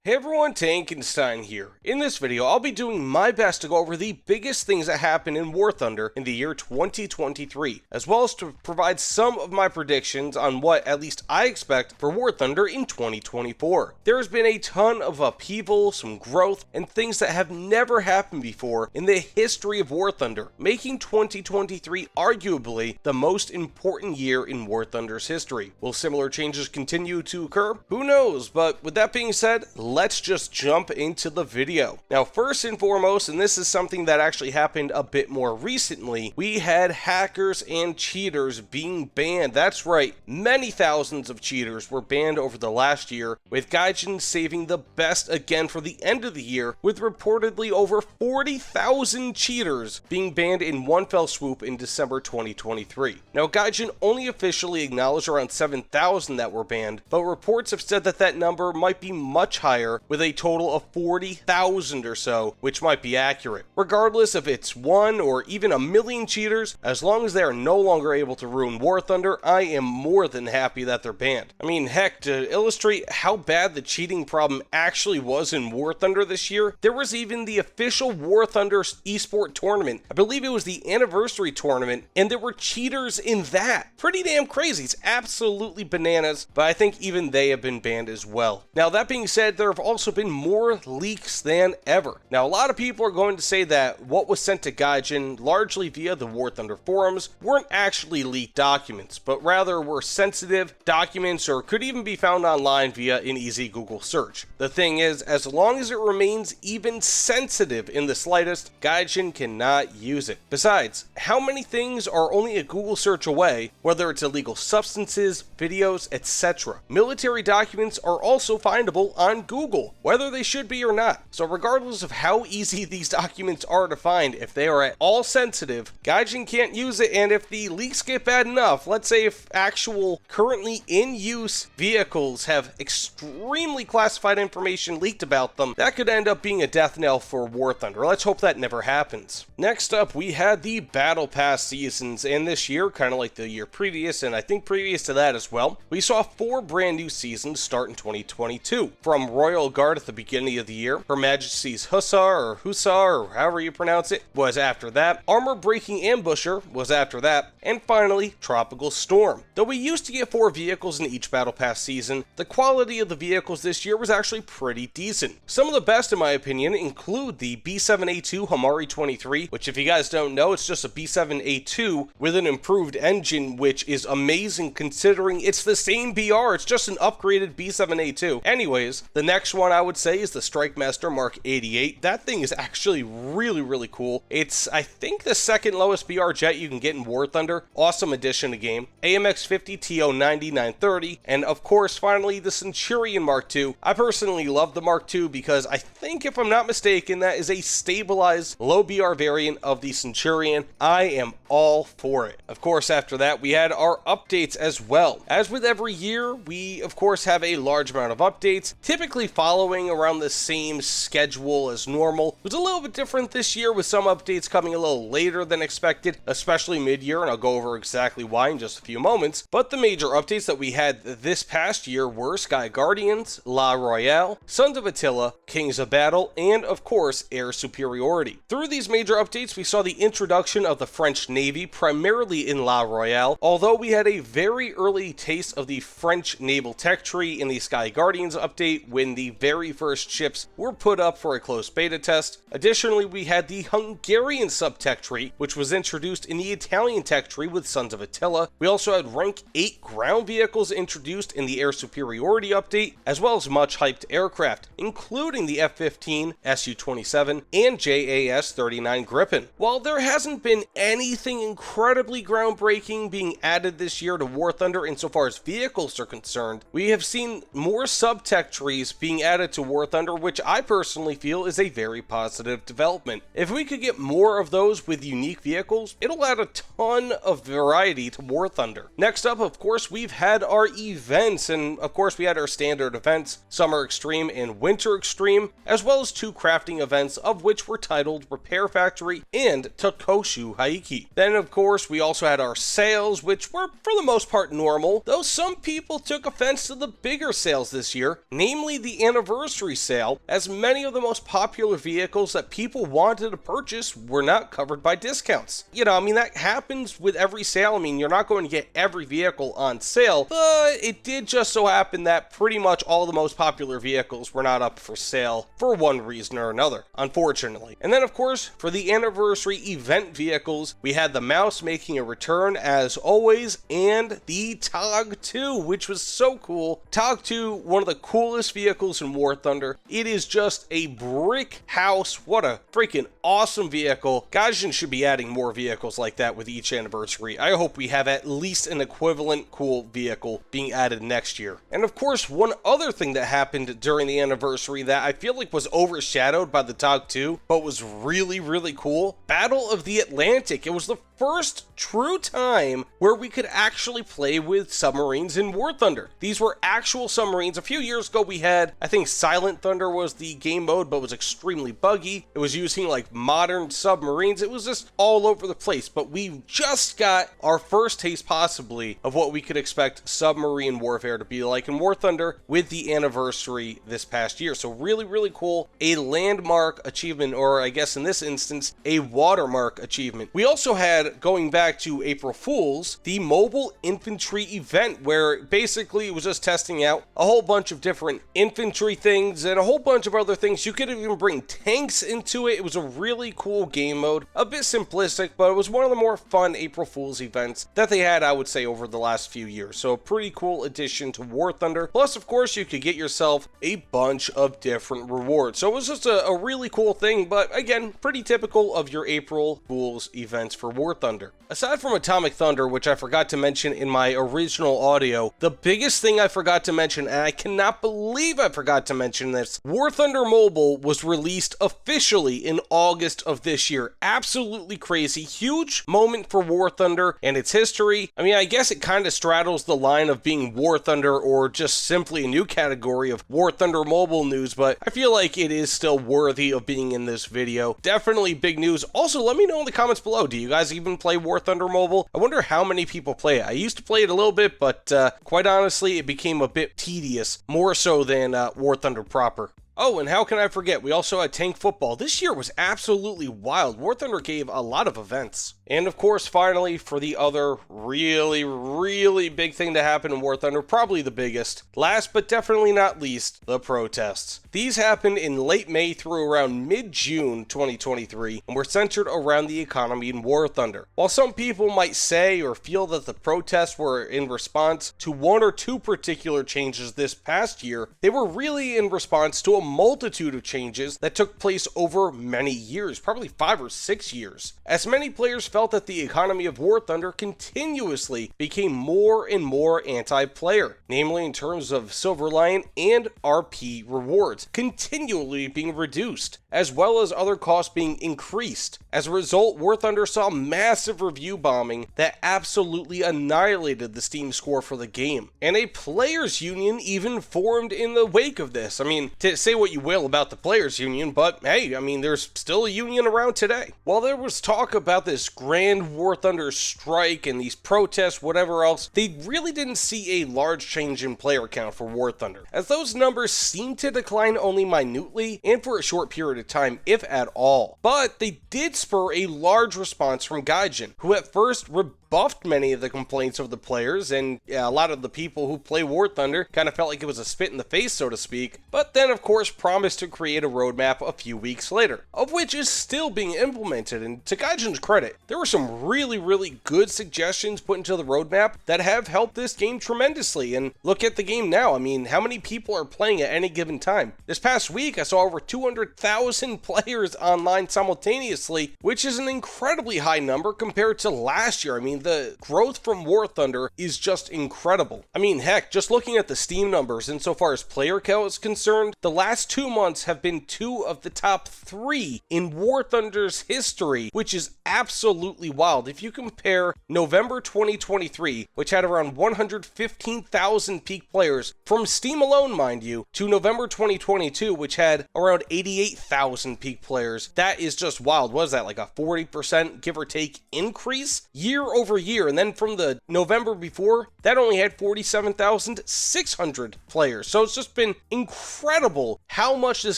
Hey everyone, Tankenstein here. In this video, I'll be doing my best to go over the biggest things that happened in War Thunder in the year 2023, as well as to provide some of my predictions on what at least I expect for War Thunder in 2024. There has been a ton of upheaval, some growth, and things that have never happened before in the history of War Thunder, making 2023 arguably the most important year in War Thunder's history. Will similar changes continue to occur? Who knows, but with that being said, let's just jump into the video. Now, first and foremost, and this is something that actually happened a bit more recently, we had hackers and cheaters being banned. That's right, many thousands of cheaters were banned over the last year, with Gaijin saving the best again for the end of the year, with reportedly over 40,000 cheaters being banned in one fell swoop in December 2023. Now, Gaijin only officially acknowledged around 7,000 that were banned, but reports have said that that number might be much higher, with a total of 40,000 or so, which might be accurate. Regardless if it's 1 or even a million cheaters, as long as they are no longer able to ruin War Thunder, I am more than happy that they're banned. I mean, heck, to illustrate how bad the cheating problem actually was in War Thunder this year, there was even the official War Thunder eSport tournament. I believe it was the anniversary tournament, and there were cheaters in that. Pretty damn crazy. It's absolutely bananas, but I think even they have been banned as well. Now, that being said, there have also been more leaks than ever. Now, a lot of people are going to say that what was sent to Gaijin, largely via the War Thunder forums, weren't actually leaked documents, but rather were sensitive documents or could even be found online via an easy Google search. The thing is, as long as it remains even sensitive in the slightest, Gaijin cannot use it. Besides, how many things are only a Google search away, whether it's illegal substances, videos, etc.? Military documents are also findable on Google, whether they should be or not. So regardless of how easy these documents are to find, if they are at all sensitive, Gaijin can't use it, and if the leaks get bad enough, let's say if actual currently in use vehicles have extremely classified information leaked about them, that could end up being a death knell for War Thunder. Let's hope that never happens. Next up, we had the Battle Pass seasons, and this year, kind of like the year previous, and I think previous to that as well, we saw 4 brand new seasons start in 2022. From Royal Guard at the beginning of the year, Her Majesty's Hussar, or however you pronounce it, was after that, Armor Breaking Ambusher was after that, and finally, Tropical Storm. Though we used to get 4 vehicles in each Battle Pass season, the quality of the vehicles this year was actually pretty decent. Some of the best, in my opinion, include the B7A2 Hamari 23, which if you guys don't know, it's just a B7A2 with an improved engine, which is amazing considering it's the same BR, it's just an upgraded B7A2. Anyways, the next one I would say is the Strikemaster Mark 88. That thing is actually really cool. It's, I think, the second lowest BR jet you can get in War Thunder. Awesome addition to game. AMX 50 TO90 930, and of course, finally, the Centurion Mark II. I personally love the Mark II because I think, if I'm not mistaken, that is a stabilized low BR variant of the Centurion. I am all for it. Of course, after that, we had our updates as well. As with every year, we, of course, have a large amount of updates, typically following around the same schedule as normal. It was a little bit different this year, with some updates coming a little later than expected, especially mid-year, and I'll go over exactly why in just a few moments. But the major updates that we had this past year were Sky Guardians, La Royale, Sons of Attila, Kings of Battle, and of course, Air Superiority. Through these major updates, we saw the introduction of the French Navy, primarily in La Royale, although we had a very early taste of the French naval tech tree in the Sky Guardians update when the very first ships were put up for a closed beta test. Additionally, we had the Hungarian sub-tech tree, which was introduced in the Italian tech tree with Sons of Attila. We also had rank 8 ground vehicles introduced in the Air Superiority update, as well as much hyped aircraft, including the F-15, Su-27, and JAS-39 Gripen. While there hasn't been anything incredibly groundbreaking being added this year to War Thunder insofar as vehicles are concerned, we have seen more sub-tech trees being added to War Thunder, which I personally feel is a very positive development. If we could get more of those with unique vehicles, it'll add a ton of variety to War Thunder. Next up, of course, we've had our events, and of course we had our standard events, Summer Extreme and Winter Extreme, as well as 2 crafting events, of which were titled Repair Factory and Tokoshu Haiki. Then, of course, we also had our sales, which were for the most part normal, though some people took offense to the bigger sales this year, namely the the anniversary sale, as many of the most popular vehicles that people wanted to purchase were not covered by discounts. You know, I mean, that happens with every sale. I mean, you're not going to get every vehicle on sale, but it did just so happen that pretty much all the most popular vehicles were not up for sale for one reason or another, unfortunately. And then, of course, for the anniversary event vehicles, we had the Mouse making a return as always, and the TOG 2, which was so cool. TOG 2, one of the coolest vehicles in War Thunder. It is just a brick house. What a freaking awesome vehicle. Gaijin should be adding more vehicles like that with each anniversary. I hope we have at least an equivalent cool vehicle being added next year. And of course, one other thing that happened during the anniversary that I feel like was overshadowed by the TOG 2, but was really, really cool, Battle of the Atlantic. It was the first true time where we could actually play with submarines in War Thunder. These were actual submarines. A few years ago we had, I think Silent Thunder was the game mode, but was extremely buggy. It was using like modern submarines. It was just all over the place, but we just got our first taste possibly of what we could expect submarine warfare to be like in War Thunder with the anniversary this past year. So really, really cool. A landmark achievement, or I guess in this instance, a watermark achievement. We also had, going back to April Fool's, the mobile infantry event, where basically it was just testing out a whole bunch of different infantry things and a whole bunch of other things. You could even bring tanks into it. It was a really cool game mode, a bit simplistic, but it was one of the more fun April Fool's events that they had, I would say, over the last few years. So a pretty cool addition to War Thunder. Plus, of course, you could get yourself a bunch of different rewards. So it was just a really cool thing, but again, pretty typical of your April Fool's events for War Thunder. Aside from Atomic Thunder, which I forgot to mention in my original audio, the biggest thing I forgot to mention, and I cannot believe I forgot to mention this, War Thunder Mobile was released officially in August of this year. Absolutely crazy. Huge moment for War Thunder and its history. I mean, I guess it kind of straddles the line of being War Thunder or just simply a new category of War Thunder Mobile news, but I feel like it is still worthy of being in this video. Definitely big news. Also, let me know in the comments below, do you guys even play War Thunder Mobile? I wonder how many people play it. I used to play it a little bit, but quite honestly, it became a bit tedious, more so than War Thunder proper. Oh, and how can I forget, we also had Tank Football. This year was absolutely wild. War Thunder gave a lot of events. And of course, finally, for the other really, really big thing to happen in War Thunder, probably the biggest, last but definitely not least, the protests. These happened in late May through around mid-June 2023, and were centered around the economy in War Thunder. While some people might say or feel that the protests were in response to one or two particular changes this past year, they were really in response to a multitude of changes that took place over many years, probably 5 or 6 years, as many players felt that the economy of War Thunder continuously became more and more anti-player, namely in terms of Silver Lion and RP rewards continually being reduced, as well as other costs being increased. As a result, War Thunder saw massive review bombing that absolutely annihilated the Steam score for the game, and a players union even formed in the wake of this. I mean, to say what you will about the players union, but hey, I mean, there's still a union around today. While there was talk about this grand War Thunder strike and these protests, whatever else, they really didn't see a large change in player count for War Thunder, as those numbers seemed to decline only minutely and for a short period of time, if at all. But they did spur a large response from Gaijin, who at first rebuffed many of the complaints of the players, and a lot of the people who play War Thunder kind of felt like it was a spit in the face, so to speak, but then of course promised to create a roadmap a few weeks later, of which is still being implemented. And to Gaijin's credit, there were some really good suggestions put into the roadmap that have helped this game tremendously. And look at the game now. I mean, how many people are playing at any given time? This past week I saw over 200,000 players online simultaneously, which is an incredibly high number compared to last year. I mean, the growth from War Thunder is just incredible. I mean, heck, just looking at the Steam numbers insofar as player count is concerned, the last 2 months have been 2 of the top 3 in War Thunder's history, which is absolutely wild. If you compare November 2023, which had around 115,000 peak players from Steam alone, mind you, to November 2022, which had around 88,000 peak players, that is just wild. What is that, like a 40% give or take increase year over over a year, and then from the November before, that only had 47,600 players. So it's just been incredible how much this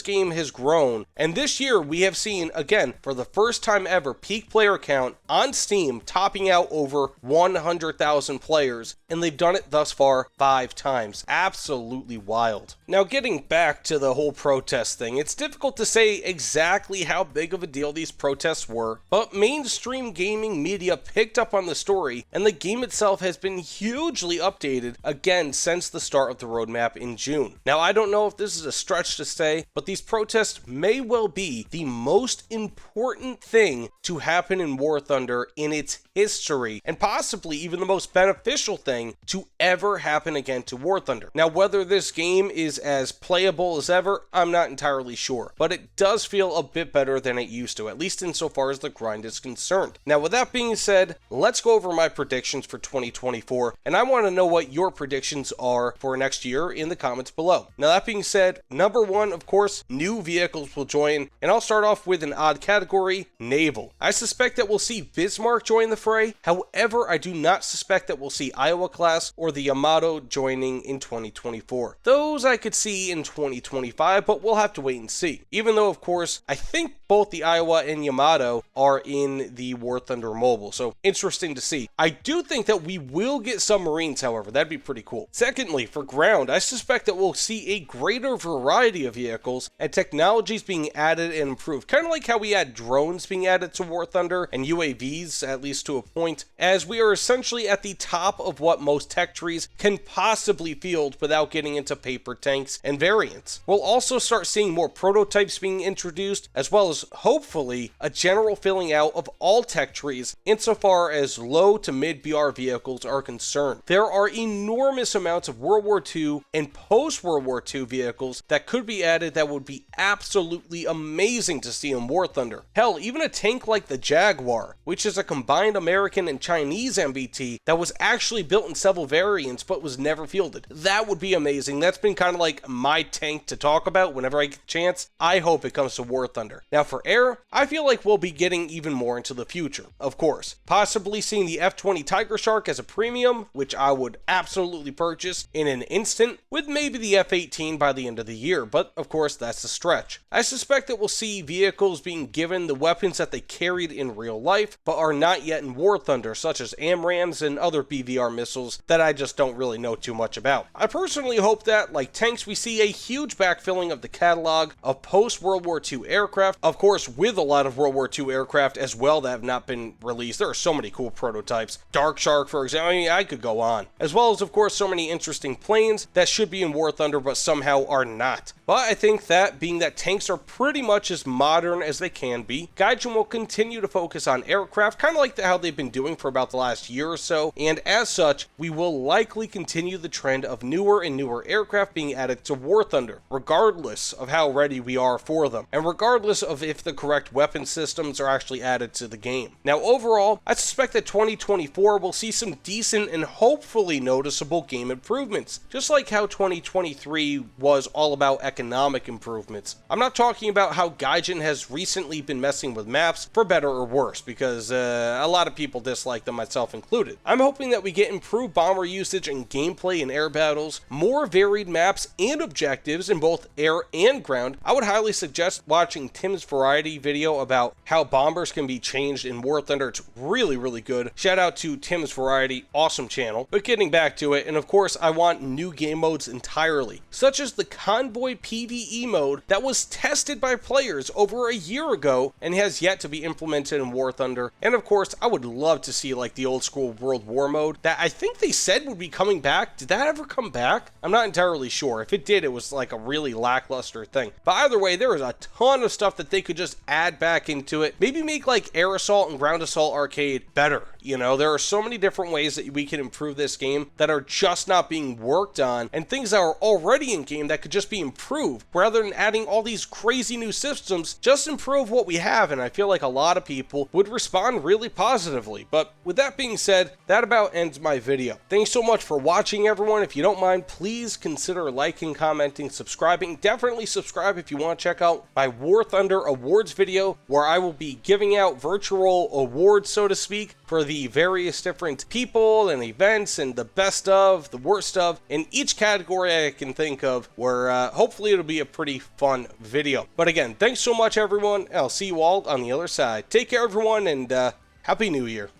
game has grown. And this year we have seen, again, for the first time ever, peak player count on Steam topping out over 100,000 players, and they've done it thus far 5 times. Absolutely wild. Now, getting back to the whole protest thing, it's difficult to say exactly how big of a deal these protests were, but mainstream gaming media picked up on the story, and the game itself has been hugely updated again since the start of the roadmap in June. Now, I don't know if this is a stretch to say, but these protests may well be the most important thing to happen in War Thunder in its history, and possibly even the most beneficial thing to ever happen again to War Thunder. Now, whether this game is as playable as ever, I'm not entirely sure, but it does feel a bit better than it used to, at least insofar as the grind is concerned. Now, with that being said, let's go over my predictions for 2024, and I want to know what your predictions are for next year in the comments below. Now, that being said, number one, of course, new vehicles will join, and I'll start off with an odd category, naval. I suspect that we'll see Bismarck join the fray. However, I do not suspect that we'll see Iowa class or the Yamato joining in 2024. Those I could see in 2025, but we'll have to wait and see. Even though, of course, I think both the Iowa and Yamato are in the War Thunder mobile, so interesting to see. I do think that we will get submarines, however. That'd be pretty cool. Secondly, for ground, I suspect that we'll see a greater variety of vehicles and technologies being added and improved. Kind of like how we had drones being added to War Thunder and UAVs, at least to a point, as we are essentially at the top of what most tech trees can possibly field without getting into paper tanks and variants. We'll also start seeing more prototypes being introduced, as well as hopefully a general filling out of all tech trees insofar as low to mid BR vehicles are concerned. There are enormous amounts of World War II and post-World War II vehicles that could be added that would be absolutely amazing to see in War Thunder. Hell, even a tank like the Jaguar, which is a combined American and Chinese MBT that was actually built in several variants but was never fielded. That would be amazing. That's been kind of like my tank to talk about whenever I get the chance. I hope it comes to War Thunder. Now for air, I feel like we'll be getting even more into the future, of course. Possibly seeing the F-20 Tiger Shark as a premium, which I would absolutely purchase in an instant, with maybe the F-18 by the end of the year, but of course that's a stretch. I suspect that we'll see vehicles being given the weapons that they carried in real life, but are not yet in War Thunder, such as AMRAAMs and other BVR missiles that I just don't really know too much about. I personally hope that, like tanks, we see a huge backfilling of the catalog of post-World War II aircraft, of course with a lot of World War II aircraft as well that have not been released. There are so many cool prototypes. Dark Shark, for example, I mean, I could go on. As well as, of course, so many interesting planes that should be in War Thunder but somehow are not. But I think that, being that tanks are pretty much as modern as they can be, Gaijin will continue to focus on aircraft, kind of like how they've been doing for about the last year or so, and as such, we will likely continue the trend of newer and newer aircraft being added to War Thunder, regardless of how ready we are for them, and regardless of if the correct weapon systems are actually added to the game. Now overall, I suspect that 2024 will see some decent and hopefully noticeable game improvements, just like how 2023 was all about economic improvements. I'm not talking about how Gaijin has recently been messing with maps, for better or worse, because a lot of people dislike them, myself included. I'm hoping that we get improved bomber usage and gameplay in air battles, more varied maps and objectives in both air and ground. I would highly suggest watching Tim's Variety video about how bombers can be changed in War Thunder. It's really, really good. Shout out to Tim's Variety, awesome channel. But getting back to it, and of course I want new game modes entirely, such as the Convoy PvE mode that was tested by players over a year ago and has yet to be implemented in War Thunder. And of course, I would love to see like the old school World War mode that I think they said would be coming back. Did that ever come back? I'm not entirely sure. If it did, it was like a really lackluster thing. But either way, there is a ton of stuff that they could just add back into it. Maybe make like Air Assault and Ground Assault Arcade better. You know, there are so many different ways that we can improve this game that are just not being worked on, and things that are already in game that could just be improved rather than adding all these crazy new systems. Just improve what we have, and I feel like a lot of people would respond really positively. But with that being said, that about ends my video. Thanks so much for watching, everyone. If you don't mind, please consider liking, commenting, subscribing. Definitely subscribe if you want to check out my War Thunder awards video, where I will be giving out virtual awards, so to speak, for the various different people and events and the best of, the worst of, in each category I can think of, where hopefully it'll be a pretty fun video. But again, thanks so much everyone, and I'll see you all on the other side. Take care everyone, and Happy New Year.